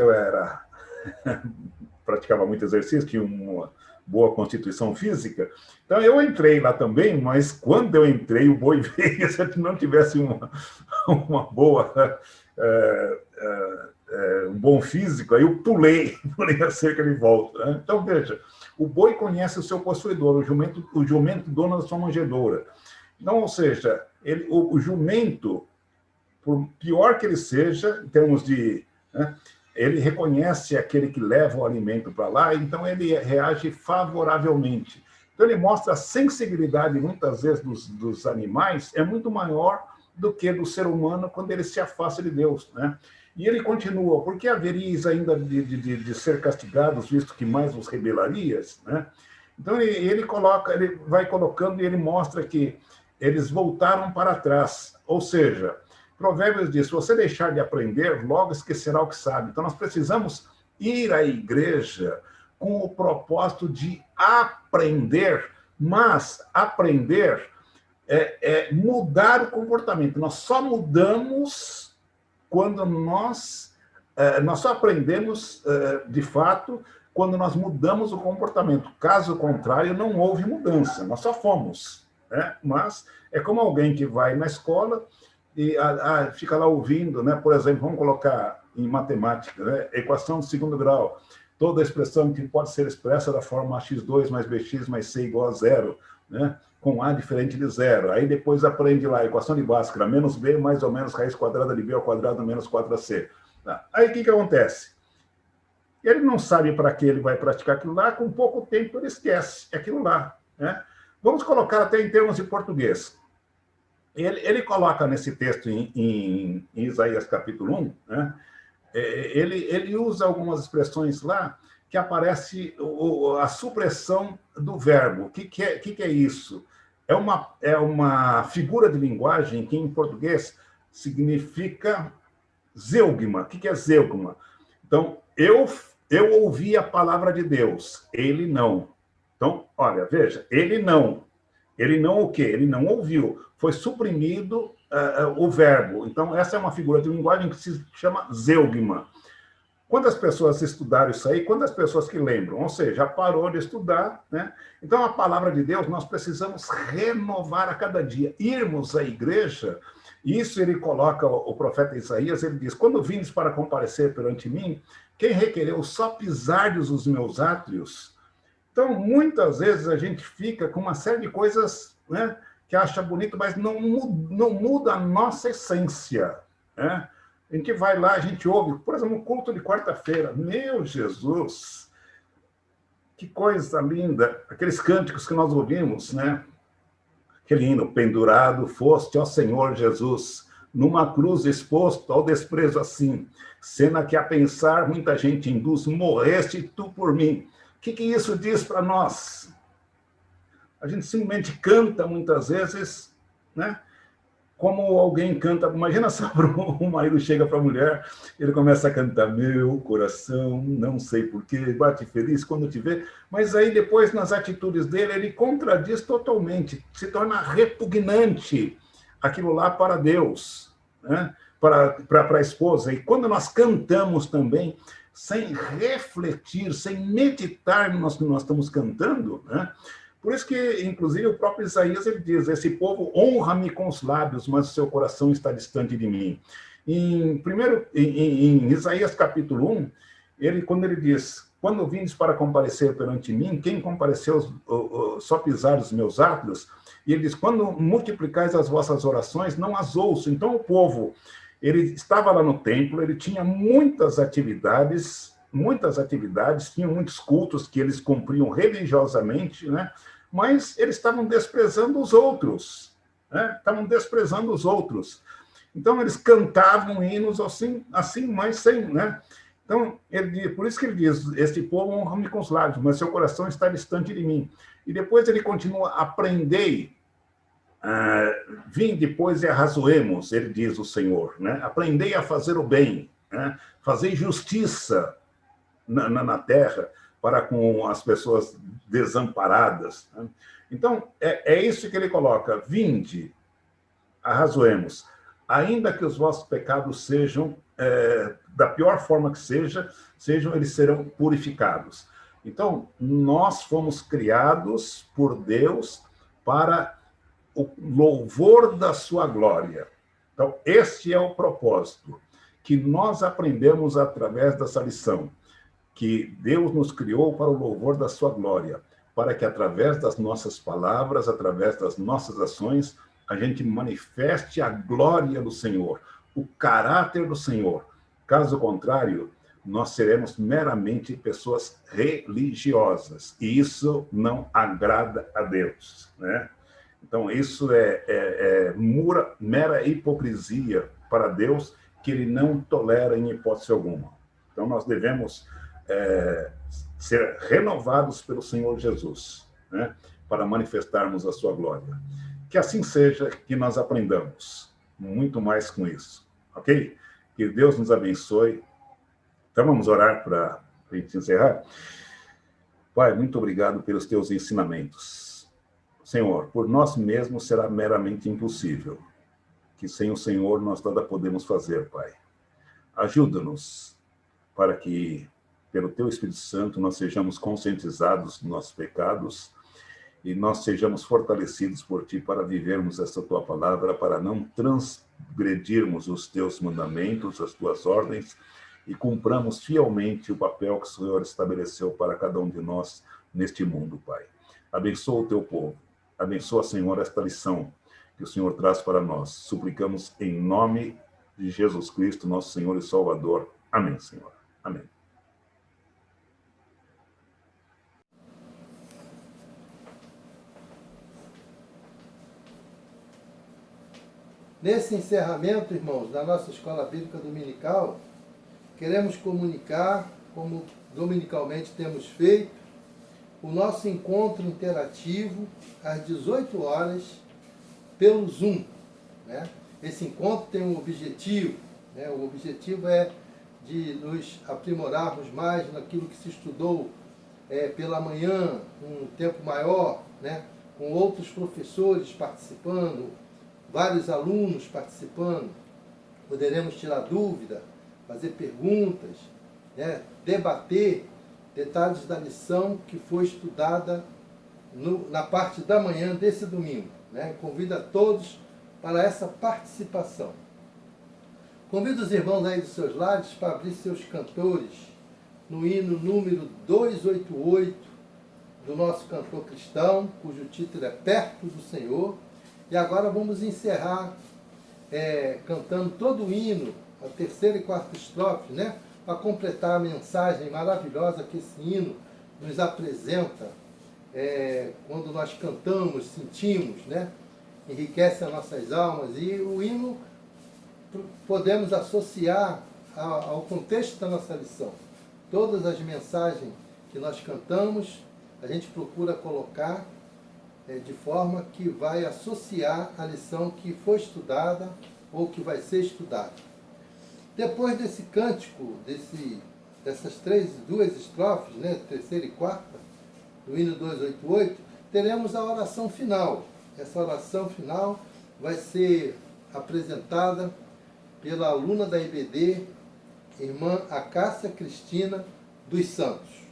eu praticava muito exercício, tinha uma boa constituição física. Então eu entrei lá também, mas quando eu entrei, o boi veio, se eu não tivesse uma boa... um bom físico, aí eu pulei a cerca de volta. Né? Então, veja, o boi conhece o seu possuidor, o jumento dono da sua manjedoura. Então, ou seja, o jumento, por pior que ele seja, em termos de... Né, ele reconhece aquele que leva o alimento para lá, então ele reage favoravelmente. Então, ele mostra a sensibilidade, muitas vezes, dos animais, é muito maior do que do ser humano quando ele se afasta de Deus, né? E ele continua, por que haveríeis ainda de ser castigados, visto que mais vos rebelarias, né? Então ele vai colocando e ele mostra que eles voltaram para trás, ou seja, Provérbios diz, se você deixar de aprender, logo esquecerá o que sabe. Então nós precisamos ir à igreja com o propósito de aprender, mas aprender é mudar o comportamento. Nós só mudamos quando nós só aprendemos, de fato, quando nós mudamos o comportamento. Caso contrário, não houve mudança, nós só fomos. Né? Mas é como alguém que vai na escola e fica lá ouvindo, né? Por exemplo, vamos colocar em matemática, né? Equação de segundo grau. Toda expressão que pode ser expressa da forma x2 mais bx mais c igual a zero, né? Com a diferente de zero. Aí depois aprende lá a equação de Bhaskara, menos b mais ou menos raiz quadrada de b ao quadrado menos 4ac. Tá? Aí o que acontece? Ele não sabe para que ele vai praticar aquilo lá, com pouco tempo ele esquece aquilo lá. Né? Vamos colocar até em termos de português. Ele coloca nesse texto em Isaías capítulo 1, né? Ele usa algumas expressões lá que aparece a supressão do verbo. O que é isso? É uma figura de linguagem que, em português, significa zeugma. O que é zeugma? Então, eu ouvi a palavra de Deus, ele não. Então, olha, veja, ele não. Ele não o quê? Ele não ouviu. Foi suprimido o verbo. Então, essa é uma figura de linguagem que se chama zeugma. Quantas pessoas estudaram isso aí? Quantas pessoas que lembram? Ou seja, já parou de estudar, né? Então, a palavra de Deus, nós precisamos renovar a cada dia. Irmos à igreja, isso ele coloca, o profeta Isaías, ele diz, quando vindes para comparecer perante mim, quem requereu só pisardes os meus átrios? Então, muitas vezes a gente fica com uma série de coisas, né, que acha bonito, mas não muda a nossa essência, né? A gente vai lá, a gente ouve, por exemplo, o culto de quarta-feira. Meu Jesus! Que coisa linda! Aqueles cânticos que nós ouvimos, né? Aquele hino, pendurado foste, ó Senhor Jesus, numa cruz exposto ao desprezo assim, cena que a pensar muita gente induz, morreste tu por mim. O que isso diz para nós? A gente simplesmente canta muitas vezes, né? Como alguém canta, imagina só, o marido chega para a mulher, ele começa a cantar, meu coração, não sei porquê, bate feliz quando te vê, mas aí depois, nas atitudes dele, ele contradiz totalmente, se torna repugnante aquilo lá para Deus, né? Para a esposa. E quando nós cantamos também, sem refletir, sem meditar no que nós estamos cantando, né? Por isso que, inclusive, o próprio Isaías ele diz, esse povo honra-me com os lábios, mas o seu coração está distante de mim. Em Isaías capítulo 1, quando ele diz, quando vindes para comparecer perante mim, quem compareceu só pisar os meus átrios? E ele diz, quando multiplicais as vossas orações, não as ouço. Então o povo, ele estava lá no templo, ele tinha muitas atividades, tinham muitos cultos que eles cumpriam religiosamente, né? Mas eles estavam desprezando os outros, né? Estavam desprezando os outros. Então, eles cantavam hinos assim, mas sem, né? Então, por isso que ele diz, este povo honra-me com os lábios, mas seu coração está distante de mim. E depois ele continua, aprendei, vim depois e arrazoemos, ele diz o Senhor, né? Aprendei a fazer o bem, né? Fazei justiça na terra para com as pessoas desamparadas, né? Então, é isso que ele coloca, vinde, arrazoemos, ainda que os vossos pecados sejam, da pior forma que sejam, eles serão purificados. Então, nós fomos criados por Deus para o louvor da sua glória. Então, este é o propósito, que nós aprendemos através dessa lição, que Deus nos criou para o louvor da sua glória, para que através das nossas palavras, através das nossas ações, a gente manifeste a glória do Senhor, o caráter do Senhor. Caso contrário, nós seremos meramente pessoas religiosas, e isso não agrada a Deus, né? Então, isso é mera hipocrisia para Deus, que ele não tolera em hipótese alguma. Então, nós devemos ser renovados pelo Senhor Jesus, né, para manifestarmos a sua glória. Que assim seja, que nós aprendamos muito mais com isso, ok? Que Deus nos abençoe. Então, vamos orar para a gente encerrar. Pai, muito obrigado pelos teus ensinamentos. Senhor, por nós mesmos será meramente impossível, que sem o Senhor nós nada podemos fazer, Pai. Ajuda-nos para que, pelo Teu Espírito Santo, nós sejamos conscientizados dos nossos pecados e nós sejamos fortalecidos por Ti para vivermos essa Tua palavra, para não transgredirmos os Teus mandamentos, as Tuas ordens, e cumpramos fielmente o papel que o Senhor estabeleceu para cada um de nós neste mundo, Pai. Abençoa o Teu povo. Abençoa, Senhor, esta lição que o Senhor traz para nós. Suplicamos em nome de Jesus Cristo, nosso Senhor e Salvador. Amém, Senhor. Amém. Nesse encerramento, irmãos, da nossa Escola Bíblica Dominical, queremos comunicar, como dominicalmente temos feito, o nosso encontro interativo às 18 horas pelo Zoom, né? Esse encontro tem um objetivo, né? O objetivo é de nos aprimorarmos mais naquilo que se estudou pela manhã, um tempo maior, né? Com outros professores participando, vários alunos participando, poderemos tirar dúvida, fazer perguntas, né? Debater detalhes da lição que foi estudada na parte da manhã desse domingo, né? Convido a todos para essa participação. Convido os irmãos aí dos seus lares para abrir seus cantores no hino número 288 do nosso cantor cristão, cujo título é Perto do Senhor. E agora vamos encerrar cantando todo o hino, a terceira e quarta estrofe, né? Para completar a mensagem maravilhosa que esse hino nos apresenta, quando nós cantamos, sentimos, né? Enriquece as nossas almas. E o hino podemos associar ao contexto da nossa lição. Todas as mensagens que nós cantamos, a gente procura colocar de forma que vai associar a lição que foi estudada ou que vai ser estudada. Depois desse cântico, dessas duas estrofes, né, terceira e quarta, do hino 288, teremos a oração final. Essa oração final vai ser apresentada pela aluna da IBD, irmã Acácia Cristina dos Santos.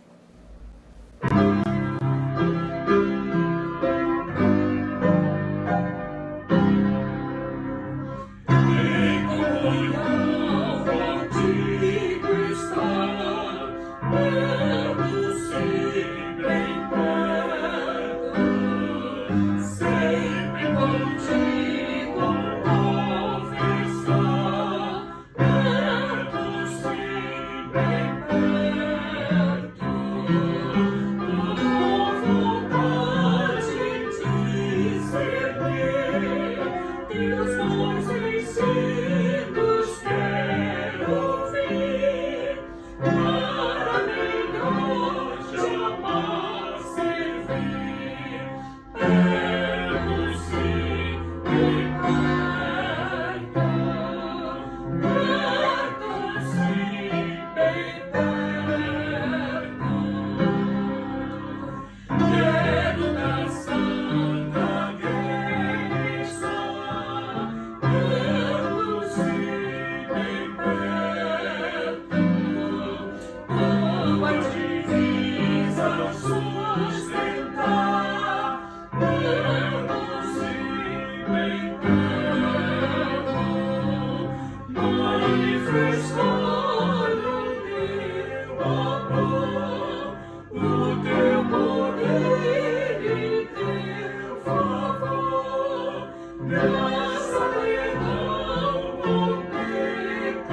graça, perdão ao pecador,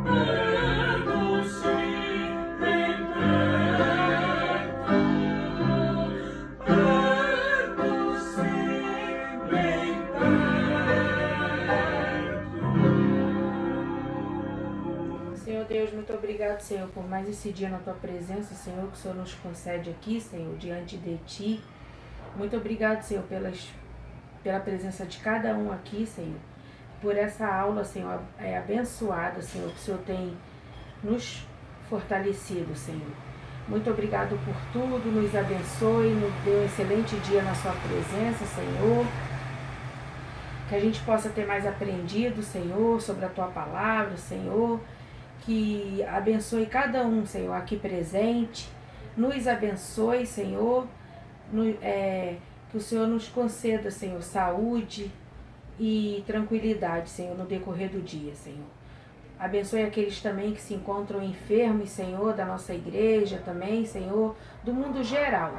perto-se, bem perto, perto-se, bem perto. Senhor Deus, muito obrigado, Senhor, por mais esse dia na Tua presença, Senhor, que o Senhor nos concede aqui, Senhor, diante de Ti. Muito obrigado, Senhor, pela presença de cada um aqui, Senhor, por essa aula, Senhor, abençoada, Senhor, que o Senhor tem nos fortalecido, Senhor. Muito obrigado por tudo, nos abençoe, nos dê um excelente dia na Sua presença, Senhor. Que a gente possa ter mais aprendido, Senhor, sobre a Tua palavra, Senhor. Que abençoe cada um, Senhor, aqui presente. Nos abençoe, Senhor. Que o Senhor nos conceda, Senhor, saúde e tranquilidade, Senhor, no decorrer do dia, Senhor. Abençoe aqueles também que se encontram enfermos, Senhor, da nossa igreja também, Senhor, do mundo geral.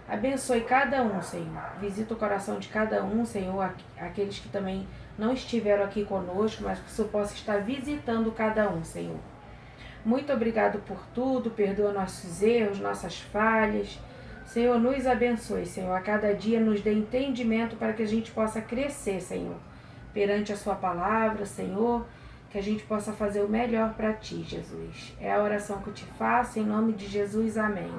Abençoe cada um, Senhor. Visita o coração de cada um, Senhor, aqueles que também não estiveram aqui conosco, mas que o Senhor possa estar visitando cada um, Senhor. Muito obrigado por tudo, perdoa nossos erros, nossas falhas. Senhor, nos abençoe, Senhor, a cada dia nos dê entendimento para que a gente possa crescer, Senhor, perante a Sua palavra, Senhor, que a gente possa fazer o melhor para Ti, Jesus. É a oração que eu te faço, em nome de Jesus, amém.